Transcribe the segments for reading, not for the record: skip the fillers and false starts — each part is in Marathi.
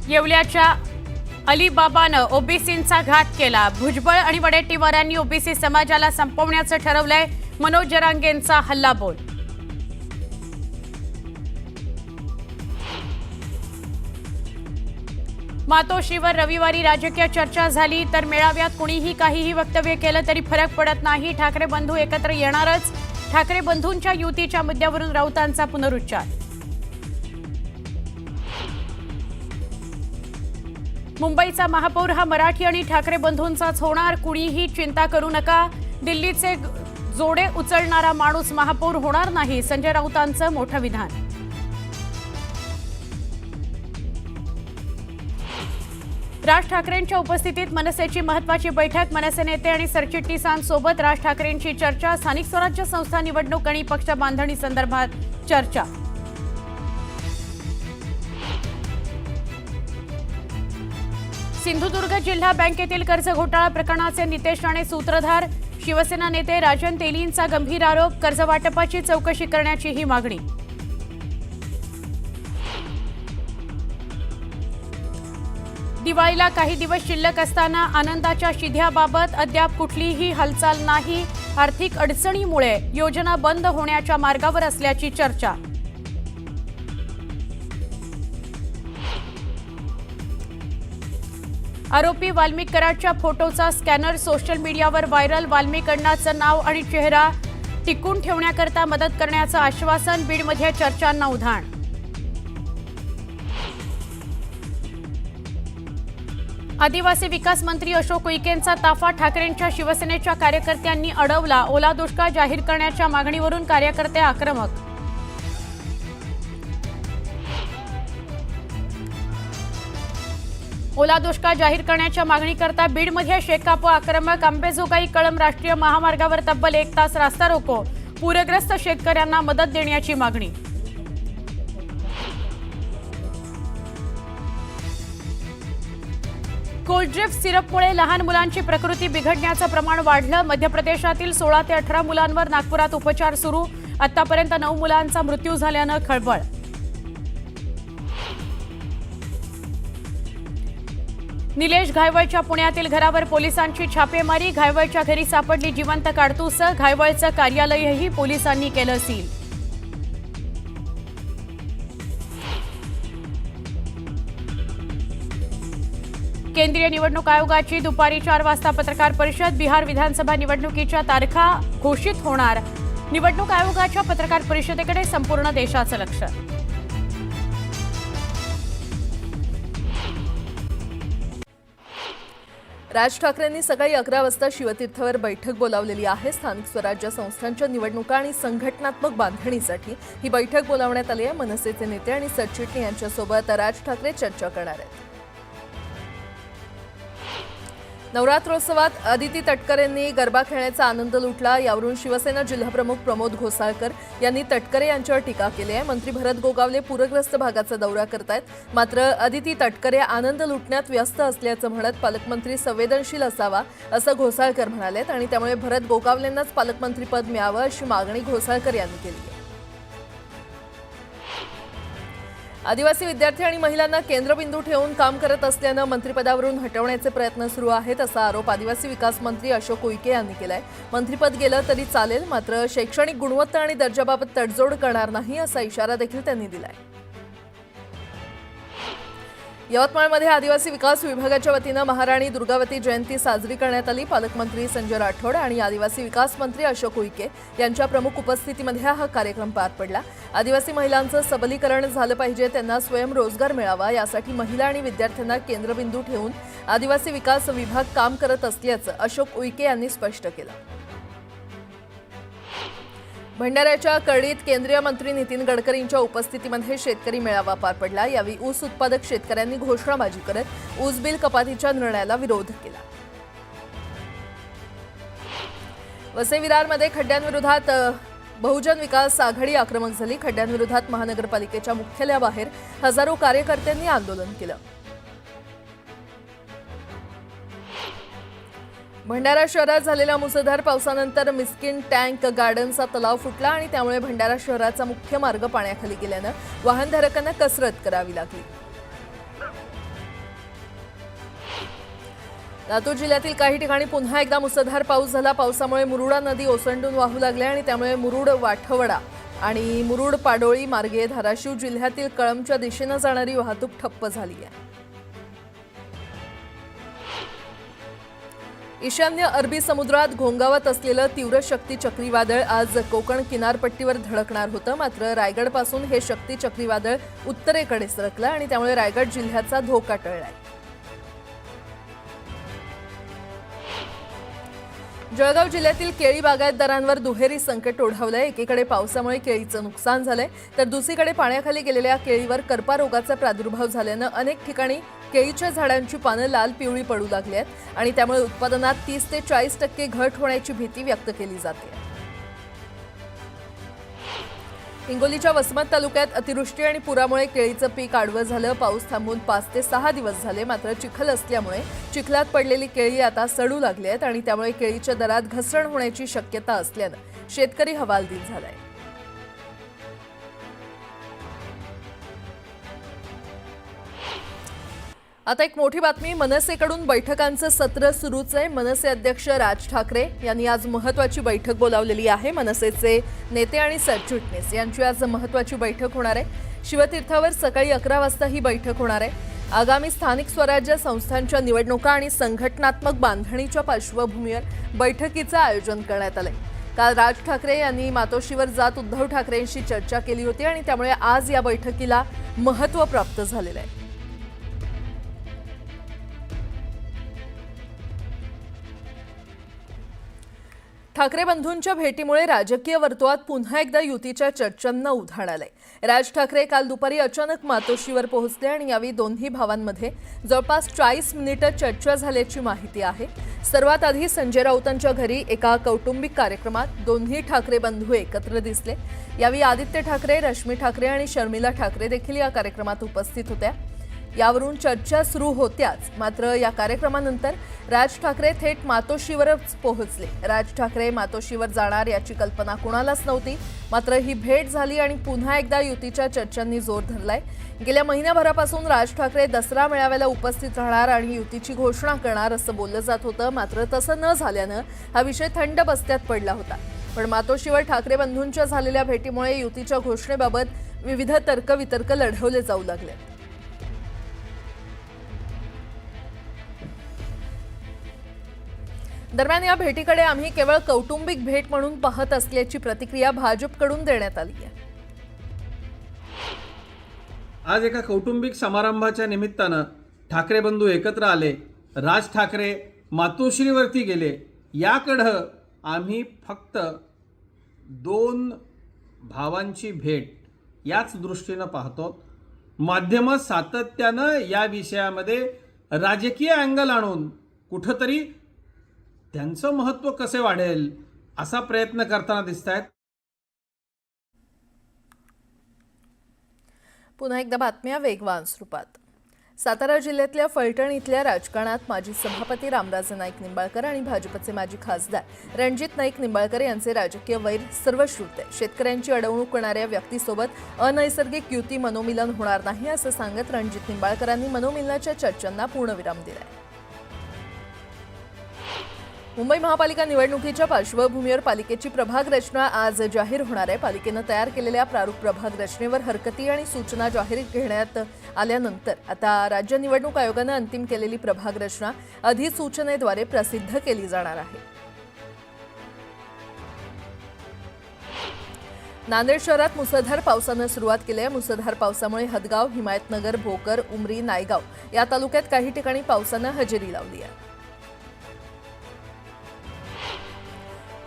येवल्याच्या अलिबाबानं ओबीसींचा घात केला। भुजबळ आणि वडेट्टीवारांनी ओबीसी समाजाला संपवण्याचं ठरवलंय। मनोज जरांगेंचा हल्लाबोल। मातोश्रीवर रविवारी राजकीय चर्चा झाली, तर मेळाव्यात कुणीही काहीही वक्तव्य केलं तरी फरक पडत नाही। ठाकरे बंधू एकत्र येणारच। ठाकरे बंधूंच्या युतीच्या मुद्द्यावरून राऊतांचा पुनरुच्चार। मुंबईचा महापौर हा मराठी आणि ठाकरे बंधूंचाच होणार, कुणीही चिंता करू नका। दिल्लीचे जोडे उचलणारा माणूस महापौर होणार नाही, संजय राऊतांचं मोठं विधान। राज ठाकरेंच्या उपस्थितीत मनसेची महत्त्वाची बैठक। मनसे नेते आणि सरचिटणीसांसोबत राज ठाकरेंची चर्चा। स्थानिक स्वराज्य संस्था निवडणूक आणि पक्ष बांधणी संदर्भात चर्चा। सिंधुदुर्ग जिल्हा बँकेतील कर्ज घोटाळा प्रकरणाचे नितेश राणे सूत्रधार। शिवसेना नेते राजन तेलींचा गंभीर आरोप। कर्ज वाटपाची चौकशी करण्याची ही मागणी। दिवाळीला काही दिवस शिल्लक असताना आनंदाच्या शिध्याबाबत अद्याप कुठलीही हालचाल नाही। आर्थिक अडचणीमुळे योजना बंद होण्याच्या मार्गावर असल्याची चर्चा। आरोपी वाल्मिक कराडच्या फोटोचा स्कॅनर सोशल मीडियावर व्हायरल। वाल्मिक अण्णाचं नाव आणि चेहरा टिकून ठेवण्याकरता मदत करण्याचं आश्वासन। बीडमध्ये चर्चांना उधाण। आदिवासी विकास मंत्री अशोक उईकेंचा ताफा। ठाकरेंच्या शिवसेनेच्या कार्यकर्त्यांनी अडवला। ओला दुष्काळ जाहीर करण्याच्या मागणीवरून कार्यकर्ते आक्रमक। ओला दुष्काळ जाहीर करण्याच्या मागणीकरता बीडमध्ये शेकाप आक्रमक। अंबेजोगाई कळंब राष्ट्रीय महामार्गावर तब्बल 1 तास रास्ता रोको। पूरग्रस्त शेतकऱ्यांना मदत देण्याची मागणी। कोल्ड्रिफ्ट सिरपमुळे लहान मुलांची प्रकृती बिघडण्याचं प्रमाण वाढलं। मध्य प्रदेशातील 16 ते 18 मुलांवर नागपुरात उपचार सुरू। आतापर्यंत 9 मुलांचा मृत्यू झाल्यानं खळबळ। निलेश घायवळच्या पुण्यातील घरावर पोलिसांची छापेमारी। घायवळच्या घरी सापडली जिवंत काडतूस। घायवळचं कार्यालयही पोलिसांनी केलं सील। केंद्रीय निवडणूक आयोगाची दुपारी 4 वाजता पत्रकार परिषद। बिहार विधानसभा निवडणुकीच्या तारखा घोषित होणार। निवडणूक आयोगाच्या पत्रकार परिषदेकडे संपूर्ण देशाचं लक्ष। राज ठाकरेंनी सकाळी 11 वाजता शिवतीर्थवर बैठक बोलावलेली आहे। स्थानिक स्वराज्य संस्थांच्या निवडणुका आणि संघटनात्मक बांधणीसाठी ही बैठक बोलावण्यात आली आहे। मनसेचे नेते आणि सरचिटणी यांच्यासोबत राज ठाकरे चर्चा करणार आहेत। नवरात्रोत्सवात अदिती तटकरेंनी गरबा खेळण्याचा आनंद लुटला। यावरून शिवसेना जिल्हाप्रमुख प्रमोद घोसाळकर यांनी तटकरे यांच्यावर टीका केली आहे। मंत्री भरत गोगावले पूरग्रस्त भागाचा दौरा करतायत, मात्र अदिती तटकरे आनंद लुटण्यात व्यस्त असल्याचं म्हणत पालकमंत्री संवेदनशील असावा असं घोसाळकर म्हणालेत आणि त्यामुळे भरत गोगावलेंनाच पालकमंत्रीपद मिळावं अशी मागणी घोसाळकर यांनी केली आहे। आदिवासी विद्यार्थी आणि महिलांना केंद्रबिंदू ठेवून काम करत असल्यानं मंत्रिपदावरून हटवण्याचे प्रयत्न सुरू आहेत असा आरोप आदिवासी विकास मंत्री अशोक उईके यांनी केलाय। मंत्रिपद गेलं तरी चालेल, मात्र शैक्षणिक गुणवत्ता आणि दर्जाबाबत तडजोड करणार नाही असा इशारा देखील त्यांनी दिलाय। यवतमाळमध्ये आदिवासी विकास विभागाच्या वतीनं महाराणी दुर्गावती जयंती साजरी करण्यात आली। पालकमंत्री संजय राठोड आणि आदिवासी विकास मंत्री अशोक उईके यांच्या प्रमुख उपस्थितीमध्ये हा कार्यक्रम पार पडला। आदिवासी महिलांचं सबलीकरण झालं पाहिजे, त्यांना स्वयंरोजगार मिळावा यासाठी महिला आणि विद्यार्थ्यांना केंद्रबिंदू ठेवून आदिवासी विकास विभाग काम करत असल्याचं अशोक उईके यांनी स्पष्ट केलं। भंडाऱ्याच्या कर्डीत केंद्रीय मंत्री नितीन गडकरींच्या उपस्थितीमध्ये शेतकरी मेळावा पार पडला। यावेळी ऊस उत्पादक शेतकऱ्यांनी घोषणाबाजी करत ऊस बिल कपातीच्या निर्णयाला विरोध केला। वसई विरारमध्ये खड्ड्यांविरोधात बहुजन विकास आघाडी आक्रमक झाली। खड्ड्यांविरोधात महानगरपालिकेच्या मुख्यालयाबाहेर हजारो कार्यकर्त्यांनी आंदोलन केलं। भंडारा शहरात झालेल्या मुसळधार पावसानंतर मिस्किन टँक गार्डनचा तलाव फुटला आणि त्यामुळे भंडारा शहराचा मुख्य मार्ग पाण्याखाली गेल्यानं वाहनधारकांना कसरत करावी लागली। लातूर जिल्ह्यातील काही ठिकाणी पुन्हा एकदा मुसळधार पाऊस झाला. पावसामुळे मुरुडा नदी ओसंडून वाहू लागली आणि त्यामुळे मुरुड वाठवडा आणि मुरुड पाडोळी मार्गे धाराशिव जिल्ह्यातील कळंबच्या दिशेनं जाणारी वाहतूक ठप्प झाली आहे. ईशान्य अरबी समुद्रात घोंगावत असलेलं तीव्र शक्ती चक्रीवादळ आज कोकण किनारपट्टीवर धडकणार होतं. मात्र रायगडपासून हे शक्ती चक्रीवादळ उत्तरेकडे सरकलं आणि त्यामुळे रायगड जिल्ह्याचा धोका टळलाय. जळगाव जिल्ह्यातील केळी बागायतदारांवर दुहेरी संकट ओढावलंय. एकीकडे पावसामुळे केळीचं नुकसान झालंय तर दुसरीकडे पाण्याखाली गेलेल्या केळीवर करपा रोगाचा प्रादुर्भाव झाल्यानं अनेक ठिकाणी केळीच्या झाडांची पानं लाल पिवळी पडू लागली आहेत आणि त्यामुळे उत्पादनात 30 ते 40% घट होण्याची भीती व्यक्त केली जाते. हिंगोलीच्या वसमत तालुक्यात अतिवृष्टी आणि पुरामुळे केळीचं पीक आडवं झालं. पाऊस थांबून 5 ते 6 दिवस झाले. मात्र चिखल असल्यामुळे चिखलात पडलेली केळी आता सडू लागली आहेत आणि त्यामुळे केळीच्या दरात घसरण होण्याची शक्यता असल्यानं शेतकरी हवालदिल झालाय. आता एक मोठी बातमी. मनसेकडून बैठकांचं सत्र सुरूच आहे. मनसे अध्यक्ष राज ठाकरे यांनी आज महत्त्वाची बैठक बोलावलेली आहे. मनसेचे नेते आणि सरचिटणीस यांची आज महत्त्वाची बैठक होणार आहे. शिवतीर्थावर सकाळी 11 वाजता ही बैठक होणार आहे. आगामी स्थानिक स्वराज्य संस्थांच्या निवडणुका आणि संघटनात्मक बांधणीच्या पार्श्वभूमीवर बैठकीचं आयोजन करण्यात आलंय. काल राज ठाकरे यांनी मातोश्रीवर जात उद्धव ठाकरेंशी चर्चा केली होती आणि त्यामुळे आज या बैठकीला महत्त्व प्राप्त झालेलं आहे. ठाकरे बंधूंच्या भेटीमुळे राजकीय वर्तुळात पुन्हा एकदा युतीच्या चर्चांना उधाण आलंय. राज ठाकरे काल दुपारी अचानक मातोश्रीवर पोहोचले आणि यावेळी दोन्ही भावांमध्ये जवळपास 40 मिनिटं चर्चा झाल्याची माहिती आहे. सर्वात आधी संजय राऊतांच्या घरी एका कौटुंबिक कार्यक्रमात दोन्ही ठाकरे बंधू एकत्र दिसले. यावेळी आदित्य ठाकरे, रश्मी ठाकरे आणि शर्मिला ठाकरे देखील या कार्यक्रमात उपस्थित होत्या. यावरून चर्चा सुरू होत्याच मात्र या कार्यक्रमानंतर राज ठाकरे थेट मातोश्रीवरच पोहोचले. राज ठाकरे मातोश्रीवर जाणार याची कल्पना कुणालाच नव्हती. मात्र ही भेट झाली आणि पुन्हा एकदा युतीच्या चर्चांनी जोर धरलाय. गेल्या महिन्याभरापासून राज ठाकरे दसरा मेळाव्याला उपस्थित राहणार आणि युतीची घोषणा करणार असं बोललं जात होतं. मात्र तसं न झाल्यानं हा विषय थंड बस्त्यात पडला होता. पण मातोश्रीवर ठाकरे बंधूंच्या झालेल्या भेटीमुळे युतीच्या घोषणेबाबत विविध तर्कवितर्क लढवले जाऊ लागले. दरम्यान या भेटीकडे आम्ही केवळ कौटुंबिक भेट म्हणून पाहत असल्याची प्रतिक्रिया भाजपकडून देण्यात आली आहे. आज एका कौटुंबिक समारंभाच्या निमित्तानं ठाकरे बंधू एकत्र आले. राज ठाकरे मातोश्रीवरती गेले. याकडं आम्ही फक्त दोन भावांची भेट याच दृष्टीनं पाहतो. माध्यमं सातत्यानं या विषयामध्ये राजकीय अँगल आणून कुठंतरी त्यांचं महत्त्व कसे वाढेल असा प्रयत्न करताना दिसत आहेत. पुन्हा एकदा बातम्या वेगवान स्वरूपात. सातारा जिल्ह्यातल्या फलटण इथल्या राजकारणात माजी सभापती रामराजे नाईक निंबाळकर आणि भाजपचे माजी खासदार रणजित नाईक निंबाळकर यांचे राजकीय वैर सर्वश्रुत आहे. शेतकऱ्यांची अडवणूक करणाऱ्या व्यक्तीसोबत अनैसर्गिक युती मनोमिलन होणार नाही असं सांगत रणजित निंबाळकरांनी मनोमिलनाच्या चर्चांना पूर्णविराम दिलाय. मुंबई महापालिका निवडणुकीच्या पार्श्वभूमीवर पालिकेची प्रभाग रचना आज जाहीर होणार आहे. पालिकेनं तयार केलेल्या प्रारूप प्रभाग रचनेवर हरकती आणि सूचना जाहीर घेण्यात आल्यानंतर आता राज्य निवडणूक आयोगानं अंतिम केलेली प्रभाग रचना अधिसूचनेद्वारे प्रसिद्ध केली जाणार आहे. नांदेड शहरात मुसळधार पावसानं सुरुवात केली आहे. मुसळधार पावसामुळे हदगाव, हिमायतनगर, भोकर, उमरी, नायगाव या तालुक्यात काही ठिकाणी पावसानं हजेरी लावली आहे.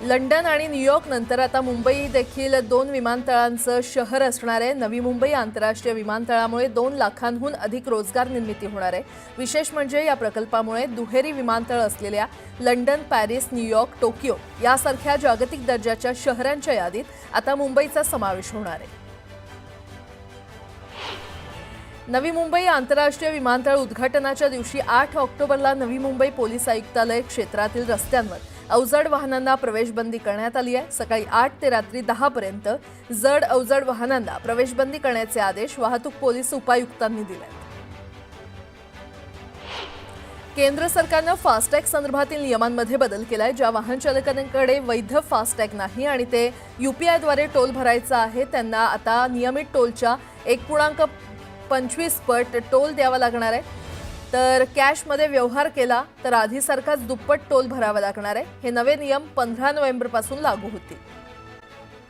लंडन आणि न्यूयॉर्क नंतर आता मुंबई देखील 2 विमानतळांचं शहर असणार आहे. नवी मुंबई आंतरराष्ट्रीय विमानतळामुळे 2 लाखांहून अधिक रोजगार निर्मिती होणार आहे. विशेष म्हणजे या प्रकल्पामुळे दुहेरी विमानतळ असलेल्या लंडन, पॅरिस, न्यूयॉर्क, टोकियो यासारख्या जागतिक दर्जाच्या शहरांच्या यादीत आता मुंबईचा समावेश होणार आहे. नवी मुंबई आंतरराष्ट्रीय विमानतळ उद्घाटनाच्या दिवशी 8 ऑक्टोबरला नवी मुंबई पोलीस आयुक्तालय क्षेत्रातील रस्त्यांवर अवजड वाहनांना प्रवेशबंदी करण्यात आली आहे. सकाळी 8 ते रात्री 10 पर्यंत जड अवजड वाहनांना प्रवेशबंदी करण्याचे आदेश वाहतूक पोलीस उपायुक्तांनी दिले. केंद्र सरकारनं फास्टॅग संदर्भातील नियमांमध्ये बदल केलाय. ज्या वाहन चालकांकडे वैध फास्टॅग नाही आणि ते UPIद्वारे टोल भरायचा आहे त्यांना आता नियमित टोलच्या 1.25 पट टोल द्यावा लागणार आहे. तर कॅशमध्ये व्यवहार केला तर आधीसारखाच दुप्पट टोल भरावा लागणार आहे. हे नवे नियम 15 नोव्हेंबरपासून लागू होतील.